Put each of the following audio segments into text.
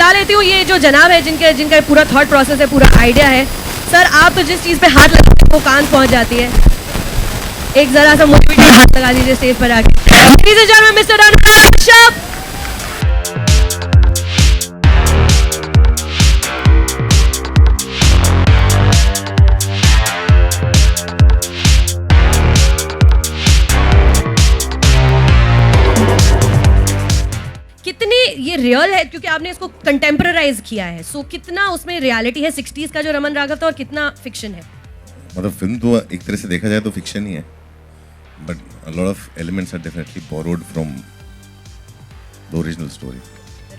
बुला लेती हूँ ये जो जनाब है जिनका पूरा थॉट प्रोसेस है, पूरा आइडिया है। सर आप तो जिस चीज़ पे हाथ लगाते हैं वो कान पहुँच जाती है। एक जरा सा मोटिवेटेड हाथ लगा दीजिए स्टेज पर आके। Ladies and gentlemen, Mr. Anurag Kashyap. कितनी ये रियल है क्योंकि आपने इसको कंटेम्परराइज किया है, सो कितना उसमें रियलिटी है 60s का जो रमन राघव था और कितना फिक्शन है? मतलब फिल्म तो एक तरह से देखा जाए तो फिक्शन ही है, but a lot of elements are definitely borrowed from the original story.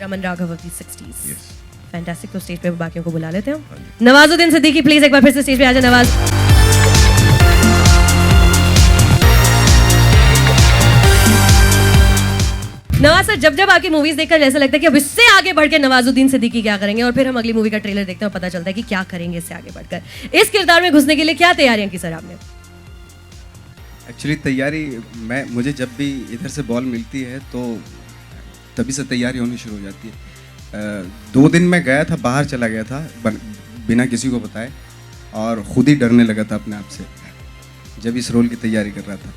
Raman Raghav of the 60s। Yes, fantastic. तो स्टेज पे बाकियों को बुला लेते हैं। नवाजुद्दीन सिद्दीकी प्लीज एक बार फिर से स्टेज पे आ जाए। नवाज नवाज सर, जब जब आपकी मूवीज देखकर ऐसा लगता है कि अब इससे आगे बढ़ के नवाजुद्दीन सिद्दीकी क्या करेंगे, और फिर हम अगली मूवी का ट्रेलर देखते हैं और पता चलता है कि क्या करेंगे इससे आगे बढ़कर। इस किरदार में घुसने के लिए क्या तैयारियां की सर आपने? एक्चुअली तैयारी मुझे जब भी इधर से बॉल मिलती है तो तभी से तैयारी होनी शुरू हो जाती है। 2 दिन मैं गया था, बाहर चला गया था बिना किसी को बताए, और खुद ही डरने लगा था अपने आप से जब इस रोल की तैयारी कर रहा था।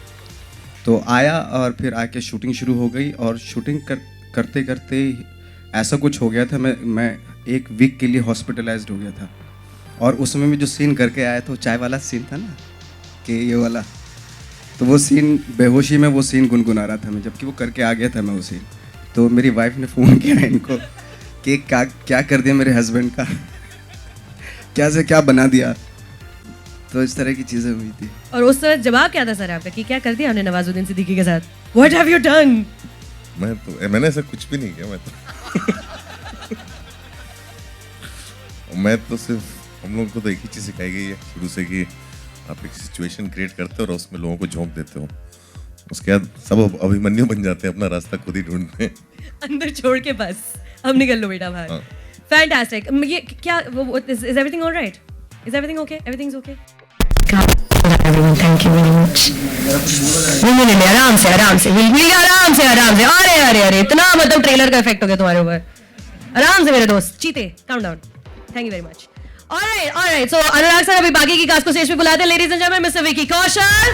तो आया और फिर आके शूटिंग शुरू हो गई, और शूटिंग करते करते ऐसा कुछ हो गया था, मैं 1 वीक के लिए हॉस्पिटलाइज्ड हो गया था। और उसमें भी जो सीन करके आया था, चाय वाला सीन था ना, कि ये वाला, तो वो सीन बेहोशी में वो सीन गुनगुना रहा था मैं, जबकि वो करके आ गया था मैं वो सीन। तो मेरी वाइफ ने फ़ोन किया इनको कि क्या कर दिया मेरे हस्बैंड का, क्या से क्या बना दिया। तो इस तरह की चीज़ें हुई थी। और उस समय जवाब क्या था सर आपका कि क्या कर दिया हमने नवाजुद्दीन सिद्दीकी के साथ? What have you done? मैंने ऐसा कुछ भी नहीं किया। मैं तो सिर्फ, हम लोगों को तो एक ही चीज़ सिखाई गई है शुरू से कि आप एक सिचुएशन क्रिएट करते हो और उसमें लोगों को झोंक देते हो, उसके बाद सब अभिमन्यु बन जाते हैं, अपना रास्ता खुद ही ढूंढते हैं। अंदर छोड़ के बस अब निकल लो बेटा बाहर। फैंटास्टिक। ये क्या is everything alright? Is everything okay? Everything is okay? Everyone, thank you very much. नहीं, आराम से आराम से अरे इतना मतलब ट्रेलर का इफेक्ट हो गया तुम्हारे ऊपर। आराम से मेरे दोस्त, चीते, calm down. Thank you very much. All right. So Anurag sir अभी बाकी की कास्ट को स्टेज पे बुलाते हैं। Ladies and gentlemen, Mr. Vicky Kaushal.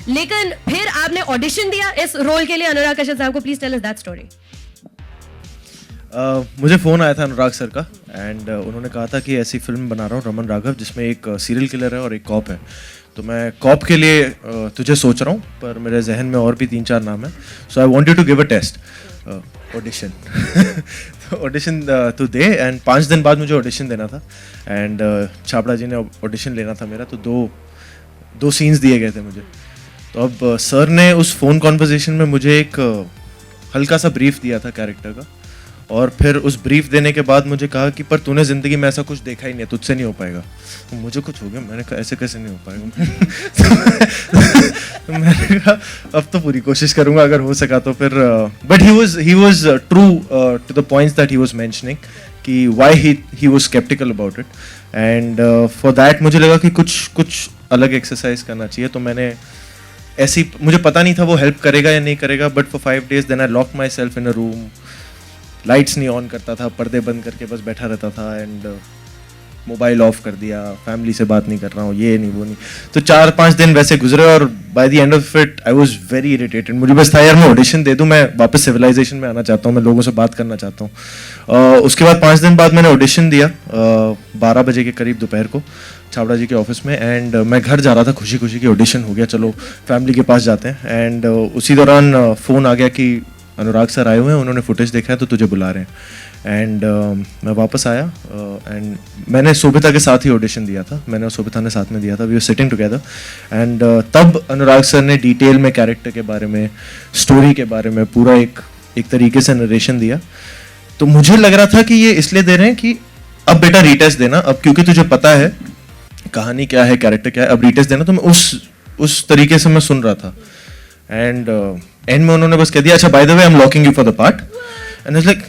लेकिन फिर आपने ऑडिशन दिया इस रोल के लिए अनुराग कश्यप साहब को। Please tell us that story. मुझे फ़ोन आया था अनुराग सर का, एंड उन्होंने कहा था कि ऐसी फिल्म बना रहा हूँ रमन राघव, जिसमें एक सीरियल किलर है और एक कॉप है। तो मैं कॉप के लिए तुझे सोच रहा हूँ, पर मेरे जहन में और भी 3-4 नाम है। So I want you to give a test, audition. Audition तो दे, एंड 5 दिन बाद मुझे ऑडिशन देना था, एंड छाबड़ा जी ने ऑडिशन लेना था मेरा, तो दो सीन्स दिए गए थे मुझे। तो अब सर ने उस फ़ोन कॉन्वर्जेशन में मुझे एक हल्का सा ब्रीफ दिया था कैरेक्टर का, और फिर उस ब्रीफ देने के बाद मुझे कहा कि पर तूने ज़िंदगी में ऐसा कुछ देखा ही नहीं है, तुझसे नहीं हो पाएगा। तो मुझे कुछ हो गया, मैंने कहा ऐसे कैसे नहीं हो पाएगा। तो मैंने कहा अब तो पूरी कोशिश करूँगा अगर हो सका तो। फिर but he was true to the points that he was mentioning कि why he was skeptical about it, and for that मुझे लगा कि कुछ अलग एक्सरसाइज करना चाहिए। तो मैंने ऐसी, मुझे पता नहीं था वो हेल्प करेगा या नहीं करेगा, but for 5 days then I lock myself in a room, lights नहीं ऑन करता था, पर्दे बंद करके बस बैठा रहता था, एंड मोबाइल ऑफ कर दिया, फैमिली से बात नहीं कर रहा हूँ, ये नहीं वो नहीं। तो 4-5 दिन वैसे गुजरे, और by the end of it I was very irritated. मुझे बस था यार मैं ऑडिशन दे दूँ, मैं वापस सिविलाइजेशन में आना चाहता हूँ, मैं लोगों से बात करना चाहता हूँ। उसके बाद 5 दिन बाद मैंने ऑडिशन दिया 12 बजे के करीब दोपहर को छाबड़ा जी के ऑफिस में, एंड मैं घर जा रहा था खुशी खुशी की ऑडिशन हो गया, चलो फैमिली के पास जाते हैं। एंड उसी दौरान फ़ोन आ गया कि अनुराग सर आए हुए हैं, उन्होंने फुटेज देखा है तो तुझे बुला रहे हैं। एंड मैं वापस आया, एंड मैंने शोभिता के साथ ही ऑडिशन दिया था, मैंने और शोभिता ने साथ में दिया था, we were sitting together. And तब अनुराग सर ने डिटेल में कैरेक्टर के बारे में, स्टोरी के बारे में पूरा एक तरीके से नरेशन दिया। तो मुझे लग रहा था कि ये इसलिए दे रहे हैं कि अब बेटा रीटेस्ट देना, अब क्योंकि तुझे पता है कहानी क्या है, कैरेक्टर क्या है, अब रीटेस्ट देना। तो मैं उस तरीके से मैं सुन रहा था, एंड एंड में उन्होंने बस कह दिया अच्छा by the way I am locking you for the part, and I was like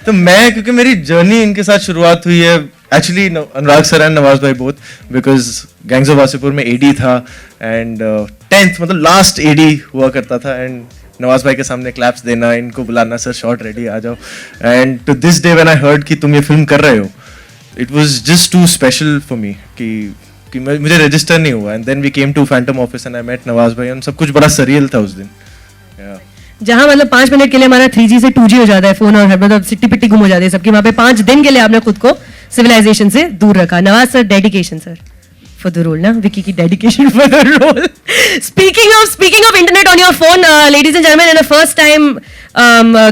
तो मैं, क्योंकि मेरी जर्नी इनके साथ शुरुआत हुई है actually Anurag sir and Nawaz भाई both, because gangs of Wasseypur में एडी था एंड 10th मतलब लास्ट एडी हुआ करता था, एंड नवाज भाई के सामने क्लैप्स देना, इनको बुलाना, सर शॉट रेडी आ जाओ, and to this day when I heard कि तुम ये फिल्म कर रहे हो, it was just too special for me कि मुझे रजिस्टर नहीं हुआ, and then we came to Phantom office and I met Nawaz भाई, एंड सब कुछ बड़ा सरियल था उस दिन. जहां मतलब 5 मिनट के लिए हमारा 3G से 2G हो जाता है फोन, और मतलब सिट्टी पिट्टी गुम हो जाती है सबकी, वहां पे 5 दिन के लिए आपने खुद को सिविलाइजेशन से दूर रखा. Nawaz sir, dedication sir for the role ना, विकी की dedication for the role. Speaking of internet on your phone, ladies and gentleman, in a first time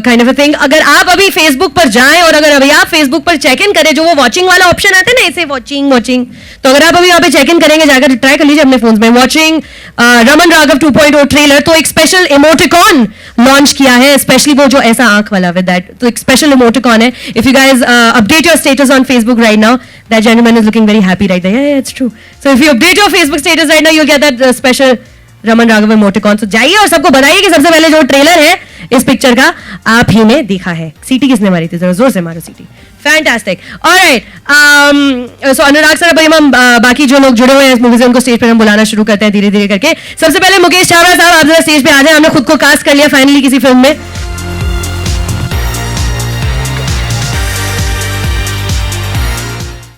kind of a thing, अगर आप अभी फेसबुक पर जाएं और अगर अभी आप फेसबुक पर चेक इन करें, जो वो वॉचिंग वाला ऑप्शन आता है ना, ऐसे वॉचिंग, तो अगर आप अभी यहाँ पे चेक इन करेंगे, जाकर ट्राई कर लीजिए अपने फोन में, वॉचिंग रमन राघव 2.0 ट्रेलर, तो एक स्पेशल इमोटिकॉन लॉन्च किया है, स्पेशली वो जो ऐसा आंख वाला विद दैट, तो एक स्पेशल इमोटिकॉन है. If you guys update your status on Facebook right now, that gentleman is looking very happy right there. Yeah, it's true. So if you update your Facebook status right now, you'll get that special Raman Raghav emoticon. तो जाइए और सबको बताइए कि सबसे पहले जो trailer है इस पिक्चर का आप ही ने देखा है. सीटी किसने मारी थी, जरा जोर से मारो सीटी. फैंटास्टिक. ऑलराइट, सो अनुराग सर, भाई हम बाकी जो लोग जुड़े हुए हैं इस मूवी से उनको स्टेज पर हम बुलाना शुरू करते हैं धीरे धीरे करके. सबसे पहले मुकेश चावड़ा साहब, आप जरा स्टेज पे आ जाए. हमने खुद को कास्ट कर लिया फाइनली किसी फिल्म में.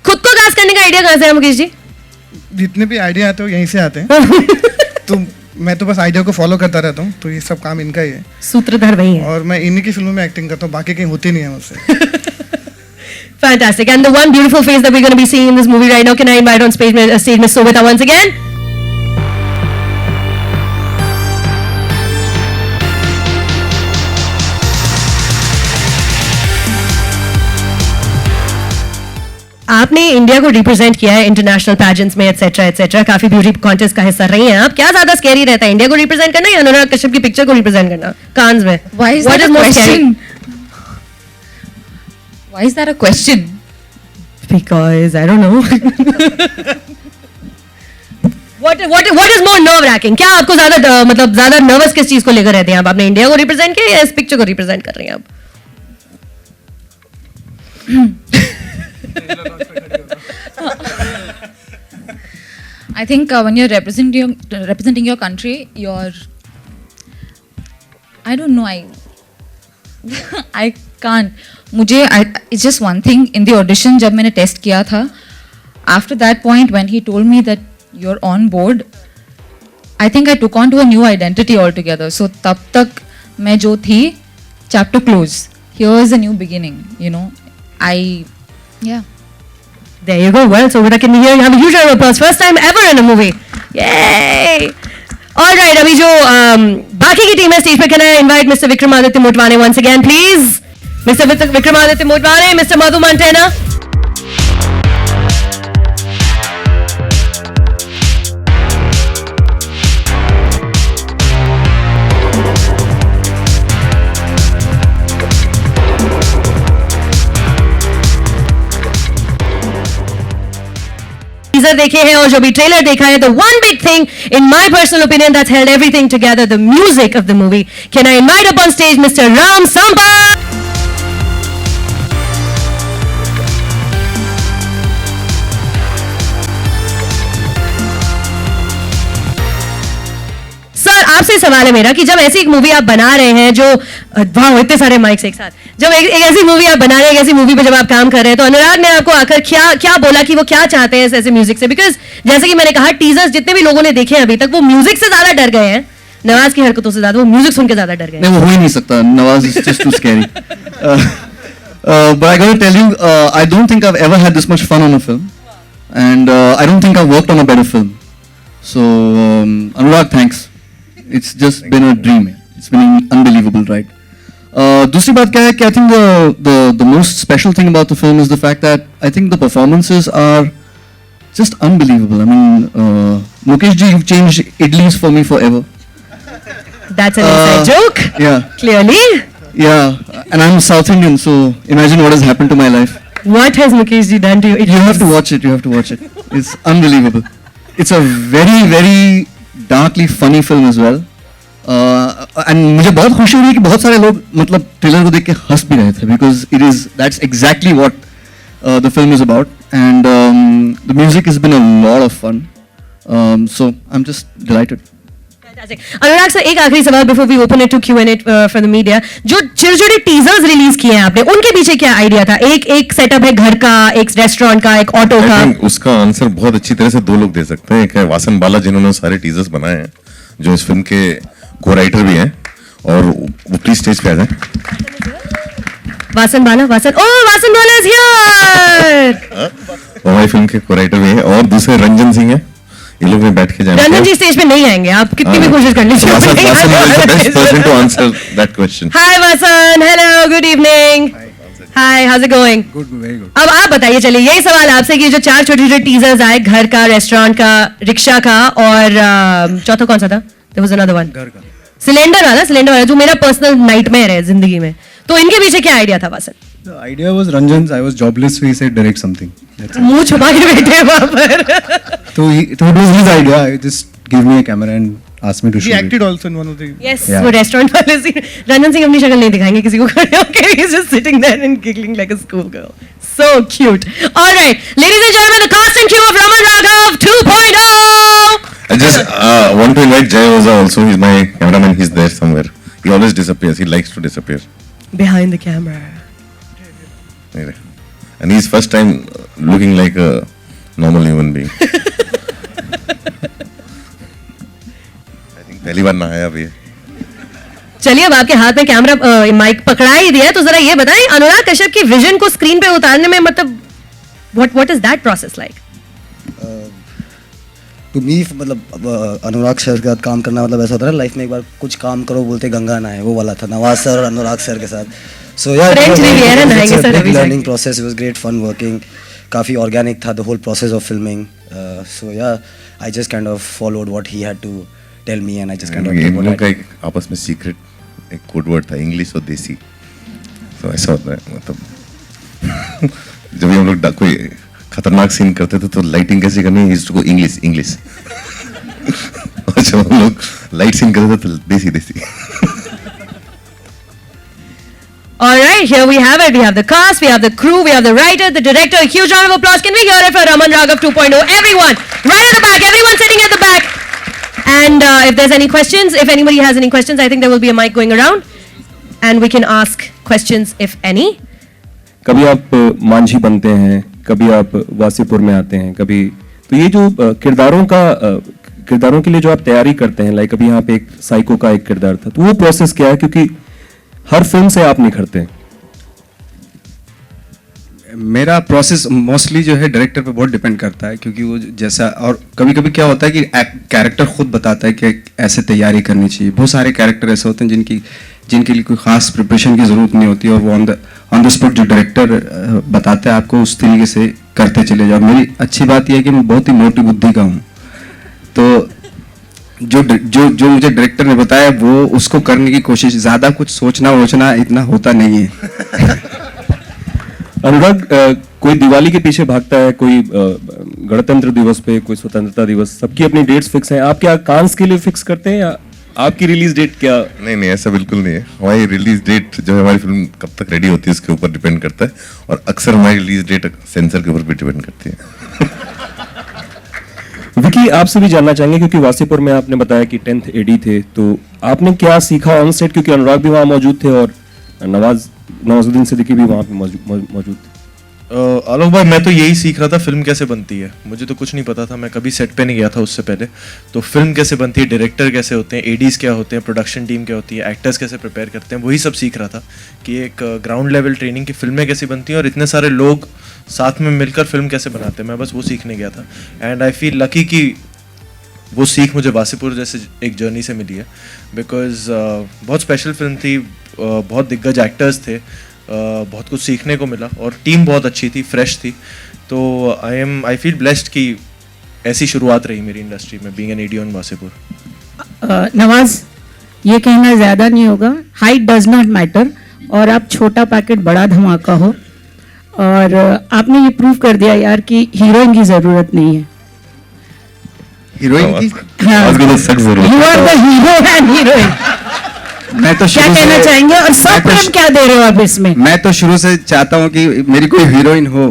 खुद को कास्ट करने का आइडिया कहां से है मुकेश जी? जितने भी आइडिया आते हो यहीं से आते हैं. तो मैं तो बस आइडिया को फॉलो करता रहता हूँ, तो ये सब काम इनका ही है. सूत्रधार वही है. और मैं इन्हीं की फिल्मों में एक्टिंग करता हूँ, बाकी कहीं होती नहीं है मुझसे. Fantastic. And the one beautiful face that we're going to be seeing in this movie right now, can I invite on stage Miss Sobita once again? आपने इंडिया को रिप्रेजेंट किया है इंटरनेशनल पैजेंट्स में एटसेट्रा एटसेट्रा, काफी beauty contest का हिस्सा रही हैं आप. क्या ज्यादा स्कैरी रहता है, इंडिया को रिप्रेजेंट करना या अनुराग कश्यप की पिक्चर को रिप्रेजेंट करना कांस में? Why is that a question? Why is that a question? Because I don't know. What is more nerve wracking? क्या आपको ज्यादा मतलब ज्यादा नर्वस किस चीज को लेकर रहते हैं आप? आपने इंडिया को रिप्रेजेंट किया या इस पिक्चर को रिप्रेजेंट कर रही हैं आप? I think when you're representing your country, I don't know. I can't. It's just one thing in the audition जब मैंने टेस्ट किया था. After that point, when he told me that you're on board, I think I took on to a new identity altogether. So तब तक मैं जो थी, chapter close. Here's a new beginning. You know, yeah. There you go. Well, so can we hear you have a huge round of applause? First time ever in a movie. Yay! All right, अभी जो बाकी की team है stage पे, can I invite Mr. Vikramaditya Motwane once again, please? Mr. Vikramaditya Motwane, Mr. Madhu Mantena. Teaser देखे हैं और जो भी ट्रेलर देखा है, the one big thing in my personal opinion that's held everything together, the music of the movie. Can I invite up on stage Mr. Ram Sampa? Sir, आपसे सवाल है मेरा कि जब ऐसी एक मूवी आप बना रहे हैं जो वाह इतने सारे माइक्स एक साथ, जब एक ऐसी मूवी आप बना रहे हैं, एक ऐसी मूवी पे जब आप काम कर रहे हैं, तो अनुराग ने आपको आकर क्या बोला कि वो क्या चाहते हैं ऐसे म्यूजिक से? बिकॉज जैसे कि मैंने कहा, टीजर्स जितने भी लोगों ने देखे हैं अभी तक, वो म्यूजिक से ज्यादा डर गए हैं. नवाज की हरकतों से ज्यादा वो म्यूजिक सुन के ज्यादा डर गए. नहीं, वो हो ही नहीं सकता. Nawaz is just too scary. But I gotta tell you, I don't think I've ever had this much fun on a film, and I don't think I've worked on a better film. So Anurag, thanks. It's just been a dream. It's been unbelievable, right? दूसरी बात क्या है कि I think the most special thing about the film is the fact that I think the performances are just unbelievable. I mean, Mukesh ji, you've changed idlis for me forever. That's an inside joke. Yeah. Clearly. Yeah, and I'm South Indian, so imagine what has happened to my life. What has Mukesh ji done to you? You have to watch it. You have to watch it. It's unbelievable. It's a very, very darkly funny film as well. And मुझे बहुत खुशी हो रही है कि बहुत सारे लोग मतलब ट्रेलर को देख के हंस भी रहे थे, because that's exactly what the film is about, and the music has been a lot of fun. So I'm just delighted. Fantastic. Anurag sir, एक आखिरी सवाल before we open it to Q&A for the media. जो छोटे-छोटे teasers release किए हैं आपने, उनके पीछे क्या आइडिया था? एक सेटअप है घर का, एक रेस्टोरेंट का, एक ऑटो का. उसका आंसर बहुत अच्छी तरह से दो लोग दे सकते हैं. एक है वासन बाला, जिन्होंने सारे टीजर्स बनाए हैं, जो इस फिल्म के को राइटर भी हैं, और वो प्लीज स्टेज पे आ जाए. वासन बाला इज हियर. वो हमारी फिल्म के को राइटर भी हैं, और दूसरे रंजन सिंह हैं. ये लोग में बैठ के जाएंगे. रंजन जी स्टेज पे नहीं आएंगे, आप कितनी भी कोशिश कर लीजिए. Vasan is the best person to answer that question. Hi Vasan, hello, good evening. Hi, how's it going? Good, very good. अब आप बताइए, चलिए यही सवाल आपसे कि जो 4 छोटे-छोटे टीजर्स आए, घर का, रेस्टोरेंट का, रिक्शा का, और चौथा कौन सा था? There was another one. घर का. सिलेंडर वाला जो मेरा पर्सनल नाइटमेयर है जिंदगी में. तो इनके पीछे क्या आइडिया था Vasan? The idea was Ranjan's. I was jobless, so he said direct something. मुंह छुपा के बैठे वहां पर. So it was his idea. I just give me a camera and asked me to He shoot acted it. also in one of the. Yes, Yeah. वो restaurant वाले scene. Ranjan Singh अपनी शक्ल नहीं दिखाएंगे किसी को खड़े होकर. He's just sitting there and giggling like a schoolgirl. So cute. All right, ladies and gentlemen, the cast and crew of Raman Raghav 2.0. I just want to invite Jay Oza also. He's my cameraman. He's there somewhere. He always disappears. He likes to disappear. Behind the camera. And he's first time looking like a normal human being. I think पहली बार नहाया भी है. चलिए, अब आपके हाथ में camera mic पकड़ा ही दिया है, तो जरा ये बताएं, अनुराग कश्यप की विजन को स्क्रीन पे उतारने में, मतलब what is that process like? To me मतलब अनुराग सर के साथ काम करना मतलब ऐसा होता है लाइफ में, एक बार कुछ काम करो बोलते गंगा ना है, वो वाला था नवाज सर और अनुराग सर के साथ. सो यार learning process, it was great fun working. काफ़ी ऑर्गेनिक था the whole process of filming. So yeah I just kind of followed what he had to tell me and I just kind of in लोगों का एक आपस में secret एक code word था, English और देसी. तो ऐसा होता है, मतलब जब भी हम लोग कोई खतरनाक सीन करते थे तो लाइटिंग कैसे करनी है, इसको इंग्लिश. और जब हम लोग लाइट सीन करते थे तो देसी. All right, here we have it. We have the cast, we have the crew, we have the writer, the director. A huge round of applause. Can we hear it for Raman Raghav 2.0? Everyone, right at the back, everyone sitting at the back. And if there's any questions, if anybody has any questions, I think there will be a mic going around. And we can ask questions if any. कभी आप मांझी बनते हैं, कभी आप वासीपुर में आते हैं, कभी तो ये जो किरदारों के लिए जो आप तैयारी करते हैं, लाइक अभी यहाँ पे एक साइको का एक किरदार था, तो वो प्रोसेस क्या है, क्योंकि हर फिल्म से आप निखरते हैं? मेरा प्रोसेस मोस्टली जो है डायरेक्टर पे बहुत डिपेंड करता है, क्योंकि वो जैसा, और कभी कभी क्या होता है कि कैरेक्टर खुद बताता है कि ऐसे तैयारी करनी चाहिए. बहुत सारे कैरेक्टर ऐसे होते हैं जिनके लिए कोई खास प्रिपरेशन की ज़रूरत नहीं होती, और वो ऑन द स्पॉट जो डायरेक्टर बताता है आपको उस तरीके से करते चले जाओ. मेरी अच्छी बात यह है कि मैं बहुत ही मोटी बुद्धि का हूँ, तो जो मुझे डायरेक्टर ने बताया वो उसको करने की कोशिश, ज़्यादा कुछ सोचना इतना होता नहीं है. अनुराग, कोई दिवाली के पीछे भागता है, कोई गणतंत्र दिवस पे, कोई स्वतंत्रता दिवस, सबकी अपनी डेट्स फिक्स हैं. आप क्या कांस के लिए फिक्स करते हैं, या आपकी रिलीज डेट क्या? नहीं, ऐसा बिल्कुल नहीं है. हमारी रिलीज डेट जो है हमारी फिल्म कब तक रेडी होती है उसके ऊपर डिपेंड करता है, और अक्सर हमारी रिलीज डेट सेंसर के ऊपर भी डिपेंड करती है. विकी, आपसे भी जानना चाहेंगे, क्योंकि वासीपुर में आपने बताया कि 10th AD थे, तो आपने क्या सीखा ऑन सेट, क्योंकि अनुराग भी वहाँ मौजूद थे और नवाजुद्दीन सिद्दीकी भी वहाँ पे मौजूद थे. आलोक भाई, मैं तो यही सीख रहा था फिल्म कैसे बनती है. मुझे तो कुछ नहीं पता था, मैं कभी सेट पे नहीं गया था उससे पहले. तो फिल्म कैसे बनती है, डायरेक्टर कैसे होते हैं, एडीज क्या होते हैं, प्रोडक्शन टीम क्या होती है, एक्टर्स कैसे प्रिपेयर करते हैं, वही सब सीख रहा था कि एक ग्राउंड लेवल ट्रेनिंग की फिल्में कैसे बनती हैं और इतने सारे लोग साथ में मिलकर फिल्म कैसे बनाते हैं. मैं बस वो सीखने गया था, एंड आई फील लकी कि वो सीख मुझे वासीपुर जैसे एक जर्नी से मिली है, बिकॉज बहुत स्पेशल फिल्म थी, बहुत दिग्गज एक्टर्स थे, बहुत कुछ सीखने को मिला, और टीम बहुत अच्छी थी, फ्रेश थी. तो आई फील ब्लेस्ड कि ऐसी शुरुआत रही मेरी इंडस्ट्री में, being an AD on Wasseypur. Nawaz, ये कहना ज़्यादा नहीं होगा, हाइट डज नॉट मैटर, और आप छोटा पैकेट बड़ा धमाका हो, और आपने ये प्रूव कर दिया यार कि हीरोइन की ज़रूरत नहीं है. हीरोइन की? You are the hero and heroine. मैं तो क्या कहना चाहेंगे, और सब क्या दे रहे हो आप इसमें? मैं तो शुरू से चाहता हूँ कि मेरी कोई हीरोइन हो.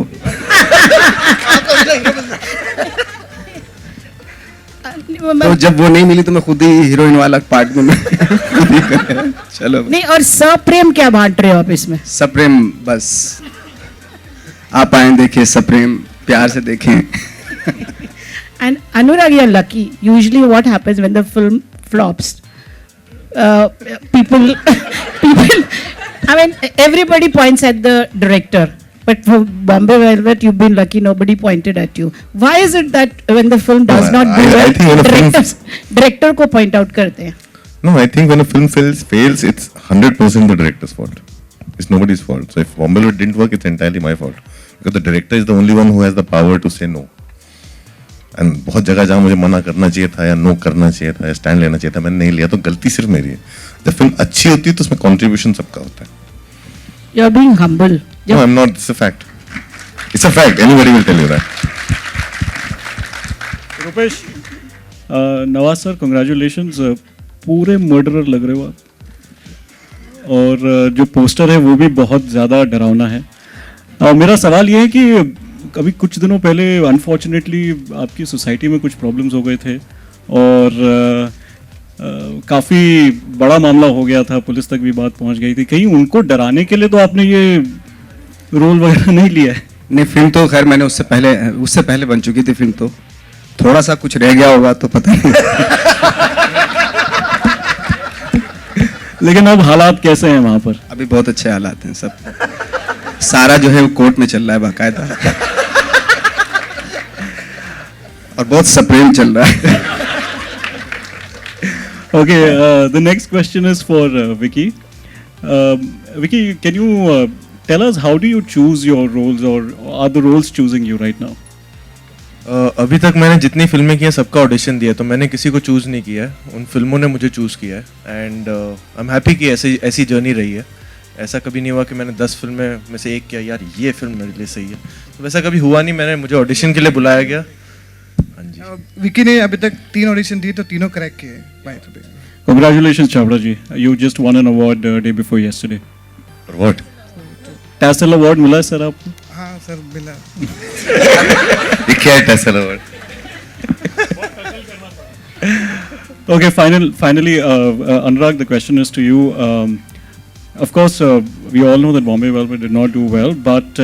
तो जब वो नहीं मिली तो मैं खुद ही हीरोइन वाला पार्ट में खुद ही कर रहा हूं। चलो नहीं, और सप्रेम क्या बांट रहे हो आप इसमें? सप्रेम बस आप आए देखें, सप्रेम प्यार से देखें। And Anurag, you're lucky. Usually, what happens when the film flops? People, I mean, everybody points at the director. But for Bombay Velvet, you've been lucky. Nobody pointed at you. Why is it that when the film does not do well, director को point out करते हैं? No, I think when a film fails, it's 100% the director's fault. It's nobody's fault. So if Bombay Velvet didn't work, it's entirely my fault. Because the director is the only one who has the power to say no. And बहुत जगह जहाँ मुझे मना करना चाहिए था या no करना चाहिए था या स्टैंड लेना चाहिए था, मैंने नहीं लिया, तो गलती सिर्फ मेरी है। जब फिल्म अच्छी होती है तो उसमें कंट्रीब्यूशन सबका होता है। You're being humble. No, I'm not. It's a fact. It's a fact. Anybody will tell you that. Rupesh, Nawaz sir, congratulations, पूरे मर्डरर लग रहे हो आप, और जो पोस्टर है वो भी बहुत ज़्यादा डरावना है। मेरा सवाल ये है कि अभी कुछ दिनों पहले अनफॉर्चुनेटली आपकी सोसाइटी में कुछ प्रॉब्लम्स हो गए थे और काफ़ी बड़ा मामला हो गया था, पुलिस तक भी बात पहुंच गई थी। कहीं उनको डराने के लिए तो आपने ये रोल वगैरह नहीं लिया है? नहीं, फिल्म तो खैर मैंने उससे पहले बन चुकी थी फिल्म, तो थोड़ा सा कुछ रह गया होगा तो पता नहीं। लेकिन अब हालात कैसे हैं वहाँ पर? अभी बहुत अच्छे हालात हैं, सब सारा जो है वो कोर्ट में चल रहा है बाकायदा, और बहुत सप्रेम चल रहा है। Okay, the next question is for Vicky. Vicky, can you tell us how do you choose your roles, or are the roles choosing you right now? अभी तक मैंने जितनी फिल्में की हैं सबका ऑडिशन दिया, तो मैंने किसी को चूज़ नहीं किया है, उन फिल्मों ने मुझे चूज़ किया है। एंड आई एम हैप्पी कि ऐसी जर्नी रही है। ऐसा कभी नहीं हुआ कि मैंने 10 फिल्में में से एक किया, यार ये फिल्म मेरे लिए सही है, तो वैसा कभी हुआ नहीं। मुझे ऑडिशन के लिए बुलाया गया। हाँ जी। विकी ने अभी तक 3 ऑडिशन दिए तो तीनों क्रैक किए। Congratulations, Chavda ji. You just won an award day before yesterday. For what? Tassel award मिला सर आपको? हाँ सर मिला। ये क्या है Tassel award? Okay, finally, Anurag, the question is to you. Of course, we all know that Bombay Velvet did not do well, but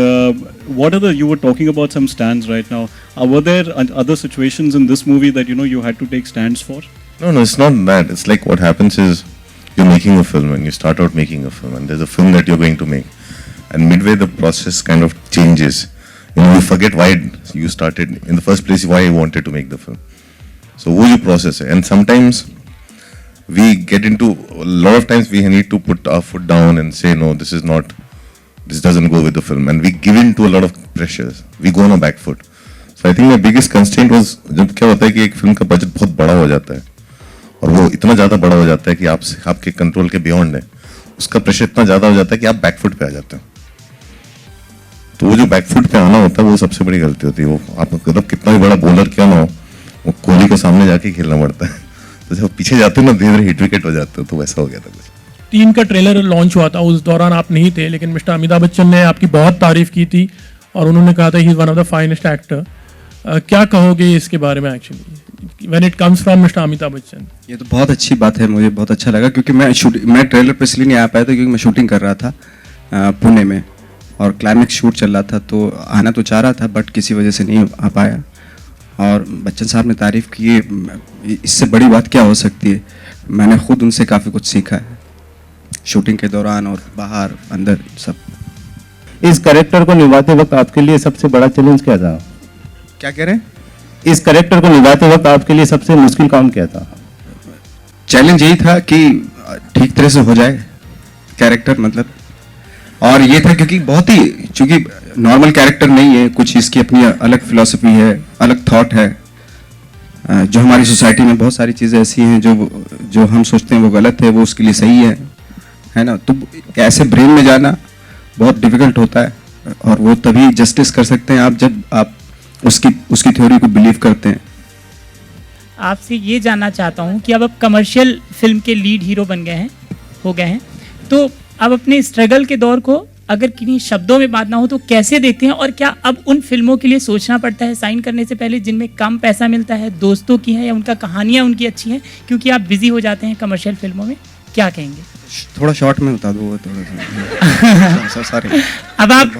you were talking about some stands right now. Were there other situations in this movie that you had to take stands for? No, it's not that. It's like what happens is you're making a film and you start out making a film and there's a film that you're going to make, and midway the process kind of changes. You forget why you started in the first place, why you wanted to make the film. So वो जो process है, and sometimes we get into, a lot of times we need to put our foot down and say no, this doesn't go with the film, and we give in to a lot of pressures. We go on a back foot. So I think my biggest constraint was, जब क्या होता है कि एक film का budget बहुत बड़ा हो जाता है और वो इतना ज़्यादा बड़ा हो जाता है कि आपके कंट्रोल के बियॉन्ड है, उसका प्रेशर इतना ज़्यादा हो जाता है कि आप बैकफुट पे आ जाते हैं। तो वो जो बैकफुट पे आना होता है वो सबसे बड़ी गलती होती है। वो आप मतलब कितना भी बड़ा बॉलर क्यों ना हो, वो कोहली को सामने जाके खेलना पड़ता है। तो जब पीछे जाते हो ना, धीरे धीरे हिट विकेट हो जाते हो, तो वैसा हो गया था कुछ। 3 का ट्रेलर लॉन्च हुआ था, उस दौरान आप नहीं थे, लेकिन मिस्टर अमिताभ बच्चन ने आपकी बहुत तारीफ की थी और उन्होंने कहा था he is one of the finest actor. क्या कहोगे इसके बारे में actually when it comes from mister Amitabh Bachchan? ये तो बहुत अच्छी बात है, मुझे बहुत अच्छा लगा, क्योंकि मैं ट्रेलर पे इसलिए नहीं आ पाया था क्योंकि मैं शूटिंग कर रहा था पुणे में, और क्लाइमेक्स शूट चल रहा था, तो आना तो चाह रहा था बट किसी वजह से नहीं आ पाया। और बच्चन साहब ने तारीफ़ की, इससे बड़ी बात क्या हो सकती है। मैंने खुद उनसे काफ़ी कुछ सीखा है शूटिंग के दौरान और बाहर अंदर सब। इस कैरेक्टर को निभाते वक्त आपके लिए सबसे बड़ा चैलेंज क्या था? क्या कह रहे हैं? इस कैरेक्टर को निभाते वक्त आपके लिए सबसे मुश्किल काम क्या था? चैलेंज यही था कि ठीक तरह से हो जाए कैरेक्टर, मतलब, और ये था क्योंकि बहुत ही, चूंकि नॉर्मल कैरेक्टर नहीं है, कुछ इसकी अपनी अलग फिलॉसफी है, अलग थॉट है। जो हमारी सोसाइटी में बहुत सारी चीज़ें ऐसी हैं जो हम सोचते हैं वो गलत है, वो उसके लिए सही है ना। तो ऐसे ब्रेन में जाना बहुत डिफिकल्ट होता है, और वो तभी जस्टिस कर सकते हैं आप जब आप उसकी थ्योरी को बिलीव करते हैं। आपसे ये जानना चाहता हूँ कि अब आप कमर्शियल फिल्म के लीड हीरो हो गए हैं, तो अब अपने स्ट्रगल के दौर को अगर किन्हीं शब्दों में बात ना हो तो कैसे देखते हैं, और क्या अब उन फिल्मों के लिए सोचना पड़ता है साइन करने से पहले जिनमें कम पैसा मिलता है, दोस्तों की हैं या उनका कहानियाँ उनकी अच्छी हैं, क्योंकि आप बिजी हो जाते हैं कमर्शियल फिल्मों में, क्या कहेंगे? थोड़ा शॉर्ट में बता दो थोड़ा सा सॉरी। अब आप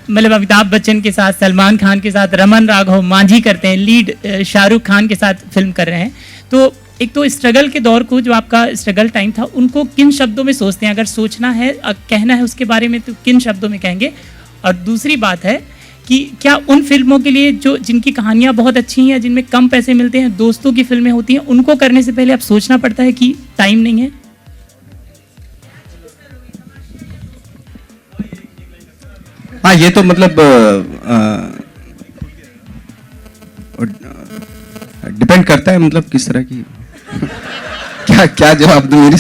मतलब अमिताभ बच्चन के साथ, सलमान खान के साथ, रमन राघव मांझी करते हैं, लीड शाहरुख खान के साथ फिल्म कर रहे हैं, तो एक तो स्ट्रगल के दौर को, जो आपका स्ट्रगल टाइम था, उनको किन शब्दों में सोचते हैं? अगर सोचना है, कहना है उसके बारे में, तो किन शब्दों में कहेंगे? और दूसरी बात है कि क्या उन फिल्मों के लिए जो जिनकी कहानियाँ बहुत अच्छी हैं या जिनमें कम पैसे मिलते हैं, दोस्तों की फिल्में होती हैं, उनको करने से पहले अब सोचना पड़ता है कि टाइम नहीं है? हाँ, ये तो मतलब डिपेंड करता है, मतलब किस तरह की क्या जवाब दूं, मेरी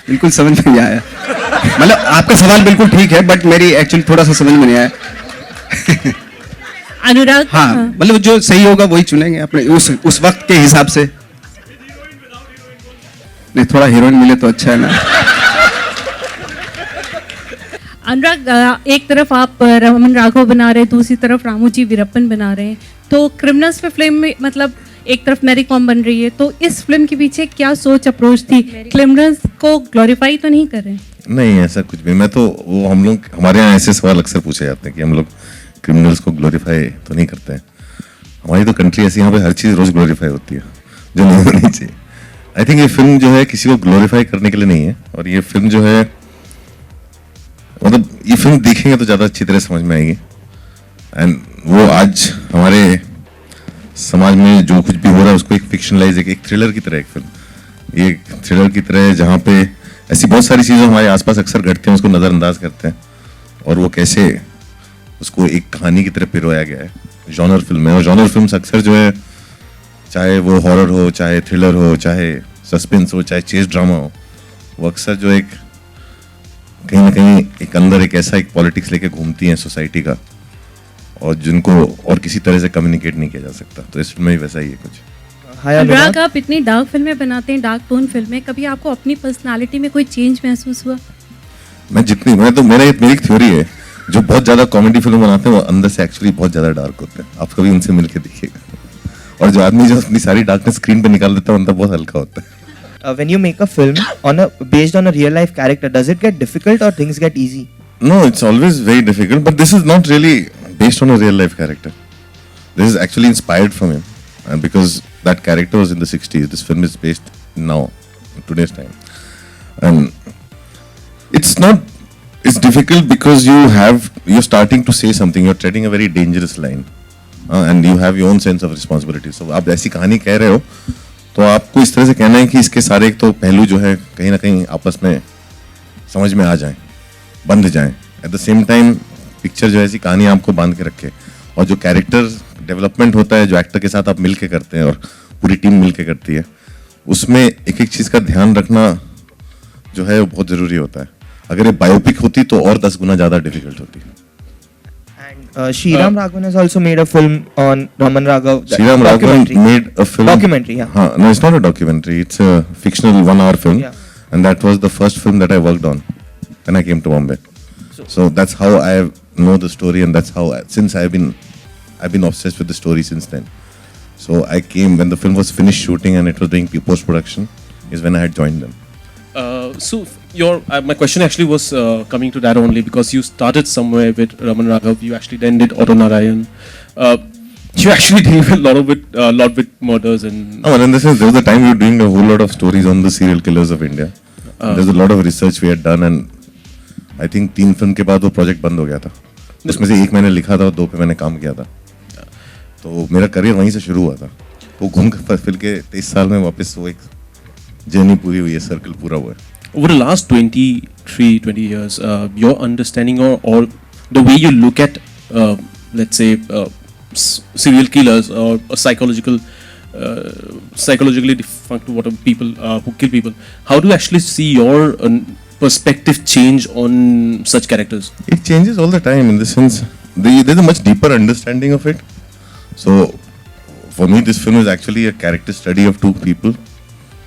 बिल्कुल समझ में नहीं आया। मतलब आपका सवाल बिल्कुल ठीक है, बट मेरी एक्चुअली थोड़ा सा समझ में नहीं आया। अनुराग, हाँ, मतलब जो सही होगा वही चुनेंगे अपने उस वक्त के हिसाब से। नहीं, थोड़ा हीरोइन मिले तो अच्छा है ना। अनुराग, एक तरफ आप रमन राघव बना रहे हैं, दूसरी तरफ रामोजी वीरप्पन बना रहे हैं, तो क्रिमिनल्स पे फिल्म में मतलब एक तरफ मैरी कॉम बन रही है, तो इस फिल्म के पीछे क्या सोच अप्रोच थी? क्रिमिनल्स को ग्लोरीफाई तो नहीं कर रहे? नहीं, ऐसा कुछ भी। मैं तो वो हमारे यहाँ ऐसे सवाल अक्सर पूछे जाते हैं कि हम लोग क्रिमिनल्स को ग्लोरीफाई तो नहीं करते हैं। हमारी तो कंट्री ऐसी, यहाँ पे हर चीज़ रोज ग्लोरीफाई होती है जो नहीं होनी चाहिए। आई थिंक ये फिल्म जो है किसी को ग्लोरीफाई करने के लिए नहीं है, और ये फिल्म जो है मतलब ये फिल्म देखेंगे तो ज़्यादा अच्छी तरह समझ में आएगी। एंड वो आज हमारे समाज में जो कुछ भी हो रहा है उसको एक फिक्शनलाइज, एक थ्रिलर की तरह एक फिल्म, ये एक थ्रिलर की तरह है जहाँ पे ऐसी बहुत सारी चीज़ें हमारे आसपास अक्सर घटती हैं, उसको नज़रअंदाज करते हैं, और वो कैसे उसको एक कहानी की तरह पिरोया गया है। जॉनर फिल्म है, और जॉनर फिल्म अक्सर जो है, चाहे वो हॉरर हो, चाहे थ्रिलर हो, चाहे सस्पेंस हो, चाहे चेस ड्रामा हो, वो अक्सर जो एक कहीं ना कहीं एक अंदर एक ऐसा एक पॉलिटिक्स लेके घूमती हैं सोसाइटी का, और जिनको और किसी तरह से कम्युनिकेट नहीं किया जा सकता। तो इस फिल्म में वैसा ही है कुछ। अनुराग, आप इतनी डार्क फिल्में बनाते हैं, डार्क टोन फिल्में, कभी आपको अपनी पर्सनालिटी में कोई चेंज महसूस हुआ? मेरी एक थ्योरी है, जो बहुत ज्यादा कॉमेडी फिल्म बनाते हैं वो अंदर से एक्चुअली बहुत ज्यादा डार्क होते हैं। आप कभी उनसे मिलके देखिएगा, और जो आदमी जो अपनी सारी डार्कनेस स्क्रीन पे निकाल देता है अंदर बहुत हल्का होता है। When you make a film based on a real life character, does it get difficult or things get easy? No, it's always very difficult, but this is not really based on a real life character. This is actually inspired from him, and because that character was in the 60s, this film is based now, in today's time. And it's difficult because you're starting to say something, you're treading a very dangerous line, and you have your own sense of responsibility. So आप ऐसी कहानी कह रहे हो तो आपको इस तरह से कहना है कि इसके सारे एक तो पहलू जो है कहीं ना कहीं आपस में समझ में आ जाएं, बंध जाएं। At the same time picture जो है ऐसी कहानी आपको बांध के रखे, और जो कैरेक्टर डेवलपमेंट होता है, जो एक्टर के साथ आप मिल के करते हैं और पूरी टीम मिल के करती है, उसमें एक एक चीज़ का ध्यान रखना जो है वो बहुत ज़रूरी होता है। अगर ये बायोपिक होती तो और 10 गुना ज़्यादा डिफिकल्ट होती। Sriram Raghavan has also made a film on Raman Raghav. Sriram Raghavan made a film. Documentary, yeah. No, it's not a documentary. It's a fictional 1-hour film, yeah. And that was the first film that I worked on when I came to Bombay. So that's how I know the story, and that's how since I've been obsessed with the story since then. So I came when the film was finished shooting and it was doing post production, is when I had joined them. So my question actually was coming to that only, because you started somewhere with Raman Raghav, you actually then did Otto Narayan. You actually deal a lot with murders and. Oh, and in the sense, there was a time we were doing a whole lot of stories on the serial killers of India. There's a lot of research we had done, and I think 3 film के बाद वो project बंद हो गया था। उसमें से 1 मैंने लिखा था और 2 पे मैंने काम किया था, तो मेरा करियर वहीं से शुरू हुआ था। वो घूम फिर के 23 साल में वापस वो एक जर्नी पूरी हुई है, सर्कल पूरा हुआ है। Over the last 20 years, your understanding or the way you look at, let's say, serial killers or psychologically defunct people who kill people, how do you actually see your perspective change on such characters? It changes all the time, in the sense there's a much deeper understanding of it. So for me, this film is actually a character study of 2 people,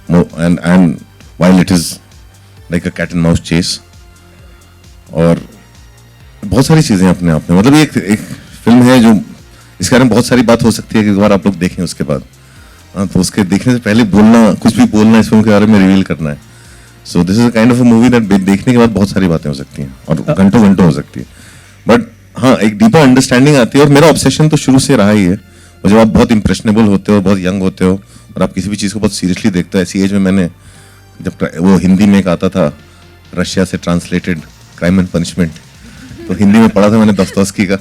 and while it is like a cat and mouse chase, और बहुत सारी चीज़ें अपने आप में, मतलब एक एक फिल्म है जो इसके बारे में बहुत सारी बात हो सकती है कि एक बार आप लोग देखें उसके बाद, हाँ, तो उसके देखने से पहले बोलना, कुछ भी बोलना इस फिल्म के बारे में रिवील करना है. So this is kind of a movie that देखने के बाद बहुत सारी बातें हो सकती हैं और घंटों घंटों हो सकती है. बट हाँ, एक डीपर अंडरस्टैंडिंग आती है. और मेरा ऑब्सेशन तो शुरू से रहा ही है. और जब आप बहुत इंप्रेशनेबल होते हो, बहुत यंग होते हो और आप किसी भी चीज़ को बहुत सीरियसली देखते हो, ऐसी एज में मैंने जब वो हिंदी में एक आता था रशिया से ट्रांसलेटेड क्राइम एंड पनिशमेंट, तो हिंदी में पढ़ा था मैंने दोस्तोयेवस्की का.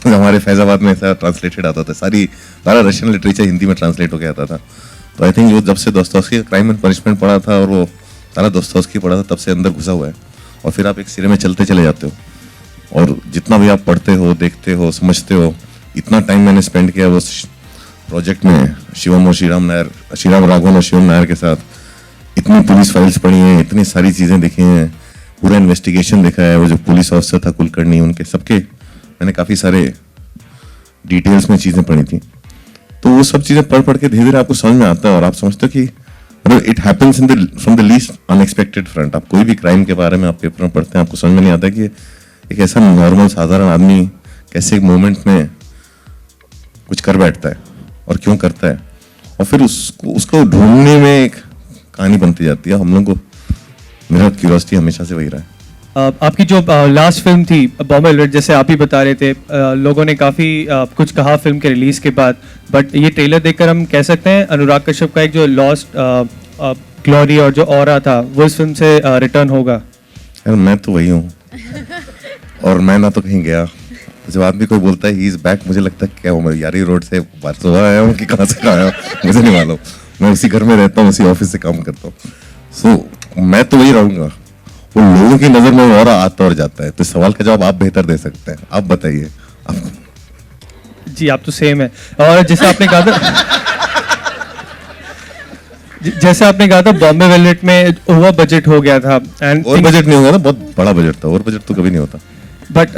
हमारे फैजाबाद में ऐसा ट्रांसलेटेड आता था, सारा रशियन लिटरेचर हिंदी में ट्रांसलेट होकर आता था. तो आई थिंक वो जब से दोस्तोयेवस्की का क्राइम एंड पनिशमेंट पढ़ा था और वो सारा दोस्तोयेवस्की पढ़ा था, तब से अंदर घुसा हुआ है. और फिर आप एक सिरे में चलते चले जाते हो. और जितना भी आप पढ़ते हो, देखते हो, समझते हो, इतना टाइम मैंने स्पेंड किया उस प्रोजेक्ट में शिवम और श्रीराम राघवन और शिवम नायर के साथ. इतनी पुलिस फाइल्स पढ़ी हैं, इतनी सारी चीज़ें देखी हैं, पूरा इन्वेस्टिगेशन देखा है. वो जो पुलिस ऑफिसर था कुलकर्णी, उनके सबके मैंने काफ़ी सारे डिटेल्स में चीज़ें पढ़ी थी. तो वो सब चीज़ें पढ़ के धीरे धीरे आपको समझ में आता है और आप समझते हो कि मतलब it happens from the least unexpected front. आप कोई भी क्राइम के बारे में आप पेपर में पढ़ते हैं, आपको समझ में नहीं आता कि एक ऐसा नॉर्मल साधारण आदमी कैसे एक मोमेंट में कुछ कर बैठता है और क्यों करता है. और फिर उसको ढूंढने में एक कहानी बनती जाती है. हम लोग को, मेरा क्यूरियोसिटी हमेशा से वही रहा है. आपकी जो लास्ट फिल्म थी बॉम्बे वेलवेट, जैसे आप ही बता रहे थे, लोगों ने काफ़ी कुछ कहा फिल्म के रिलीज के बाद, बट ये ट्रेलर देखकर हम कह सकते हैं अनुराग कश्यप का एक जो लॉस्ट ग्लोरी और जो ऑरा था वो इस फिल्म से रिटर्न होगा. यार मैं तो वही हूँ और मैं ना तो कहीं गया. जब आदमी कोई बोलता है ही इज बैक, मुझे लगता है क्या हूँ मैं, यारी रोड से बारसोवा आया हूँ कि कहाँ से आया हूँ, मुझे नहीं मालूम. मैं उसी घर में रहता हूँ, उसी ऑफिस से काम करता हूँ. सो मैं तो वही रहूँगा. वो लोगों की नजर में और आता और जाता है. तो सवाल का जवाब आप बेहतर दे सकते हैं. आप बताइए. जी आप तो सेम है. और जैसे आपने कहा था बॉम्बे वेलवेट में ओवर बजट हो गया था. एंड ओवर बजट नहीं हो गया था, बहुत बड़ा बजट था. ओवर बजट तो कभी नहीं होता. बट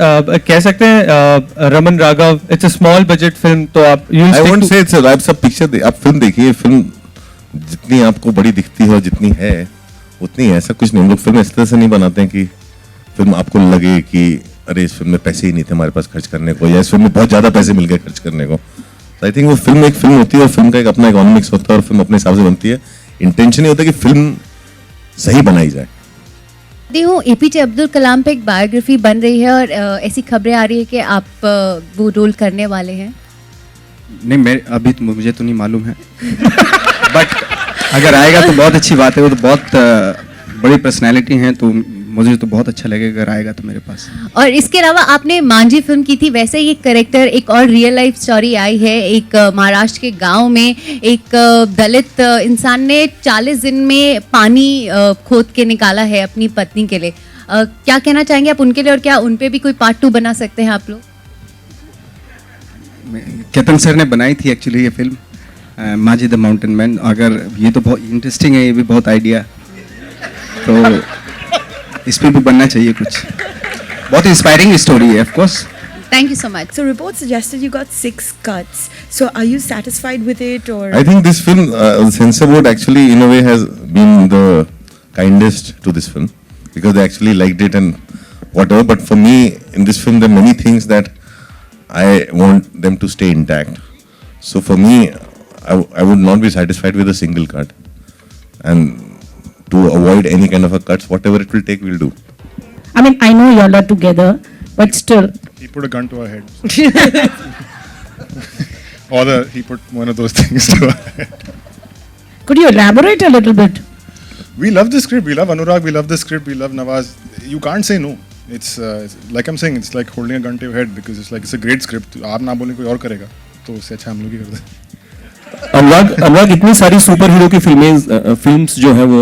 कह सकते हैं Raman Raghav it's a small budget film. तो आप आई वोंट से इट्स आप सब पिक्चर आप फिल्म देखिए. फिल्म जितनी आपको बड़ी दिखती है और जितनी है उतनी है, ऐसा कुछ नहीं. हम लोग फिल्म इस तरह से नहीं बनाते हैं कि फिल्म आपको लगे कि अरे इस फिल्म में पैसे ही नहीं थे हमारे पास खर्च करने को, या इस फिल्म में बहुत ज़्यादा पैसे मिल गए खर्च करने को. आई थिंक वो फिल्म एक फिल्म होती है और फिल्म का एक अपना इकोनॉमिक्स होता है और फिल्म अपने हिसाब से बनती है. इंटेंशन ये होता है कि फिल्म सही बनाई जाए. हूँ एपीजे अब्दुल कलाम पे एक बायोग्राफी बन रही है और ऐसी खबरें आ रही है कि आप वो रोल करने वाले हैं. नहीं, मैं अभी तो मुझे तो नहीं मालूम है बट अगर आएगा तो बहुत अच्छी बात है. वो तो बहुत बड़ी पर्सनैलिटी हैं, तो मुझे तो बहुत अच्छा लगेगा अगर आएगा तो मेरे पास. और इसके अलावा आपने मांझी फिल्म की थी, वैसे ही एक करेक्टर, एक और रियल लाइफ स्टोरी आई है. एक महाराष्ट्र के गांव में एक दलित इंसान ने 40 दिन में पानी खोद के निकाला है अपनी पत्नी के लिए. क्या कहना चाहेंगे आप उनके लिए, और क्या उन पे भी कोई पार्ट 2 बना सकते हैं आप लोग? केतन सर ने बनाई थी एक्चुअली ये फिल्म माजी द माउंटेन मैन. अगर ये तो बहुत इंटरेस्टिंग है, ये भी बहुत आइडिया, तो इस पे भी बनना चाहिए कुछ. बहुत इंस्पायरिंग स्टोरी है of course. Thank you so much. So reports suggested you got 6 cuts. So are you satisfied with it, or? I think this film, Censor Board actually in a way has been the kindest to this film because they actually liked it and whatever. But for me, in this film, there are many things that I want them to stay intact. So for me, I would not be satisfied with a single cut, and to avoid any kind of a cuts, whatever it will take, we'll do. I mean, I know y'all are together, but still. He put a gun to our head. He put one of those things to our head. Could you elaborate a little bit? We love the script. We love Anurag. We love the script. We love Nawaz. You can't say no. It's like I'm saying, it's like holding a gun to your head because it's a great script. आप ना बोले कोई और करेगा, तो उससे अच्छा हम लोग ही करते हैं. अनुराग इतनी सारी सुपर हीरो की फिल्म्स जो है वो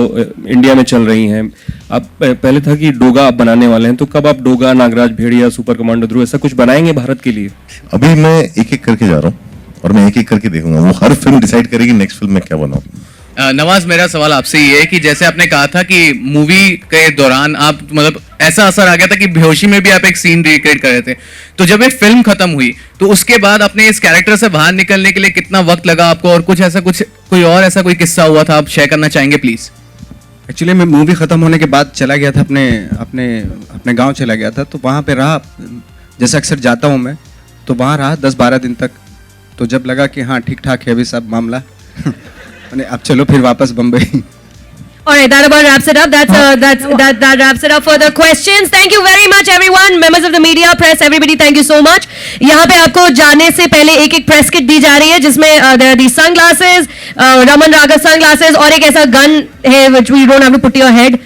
इंडिया में चल रही हैं. आप पहले था कि डोगा आप बनाने वाले हैं, तो कब आप डोगा, नागराज भेड़िया, सुपर कमांडो ध्रुव ऐसा कुछ बनाएंगे भारत के लिए? अभी मैं एक एक करके जा रहा हूँ और मैं एक एक करके देखूंगा. वो हर फिल्म डिसाइड करेगी नेक्स्ट फिल्म में क्या बनाऊं. नवाज, मेरा सवाल आपसे ये है कि जैसे आपने कहा था कि मूवी के दौरान आप मतलब ऐसा असर आ गया था कि बेहोशी में भी आप एक सीन रिक्रिएट कर रहे थे, तो जब ये फिल्म खत्म हुई तो उसके बाद अपने इस कैरेक्टर से बाहर निकलने के लिए कितना वक्त लगा आपको, और कोई किस्सा हुआ था आप शेयर करना चाहेंगे प्लीज? एक्चुअली मैं मूवी ख़त्म होने के बाद चला गया था, अपने गांव चला गया था. तो वहाँ पे रहा जैसे अक्सर जाता हूँ मैं, तो वहाँ रहा 10-12 दिन तक। तो जब लगा कि हाँ ठीक ठाक है अभी सब मामला मैंने अब चलो फिर वापस Bombay. All right, that about wraps it up. That wraps it up for the questions. Thank you very much, everyone. Members of the media, press, everybody, thank you so much. यहाँ पे आपको जाने से पहले एक एक प्रेस किट दी जा रही है, जिसमें there are these sunglasses, Raman Raghav sunglasses, और एक ऐसा गन है which we don't have to put to your head.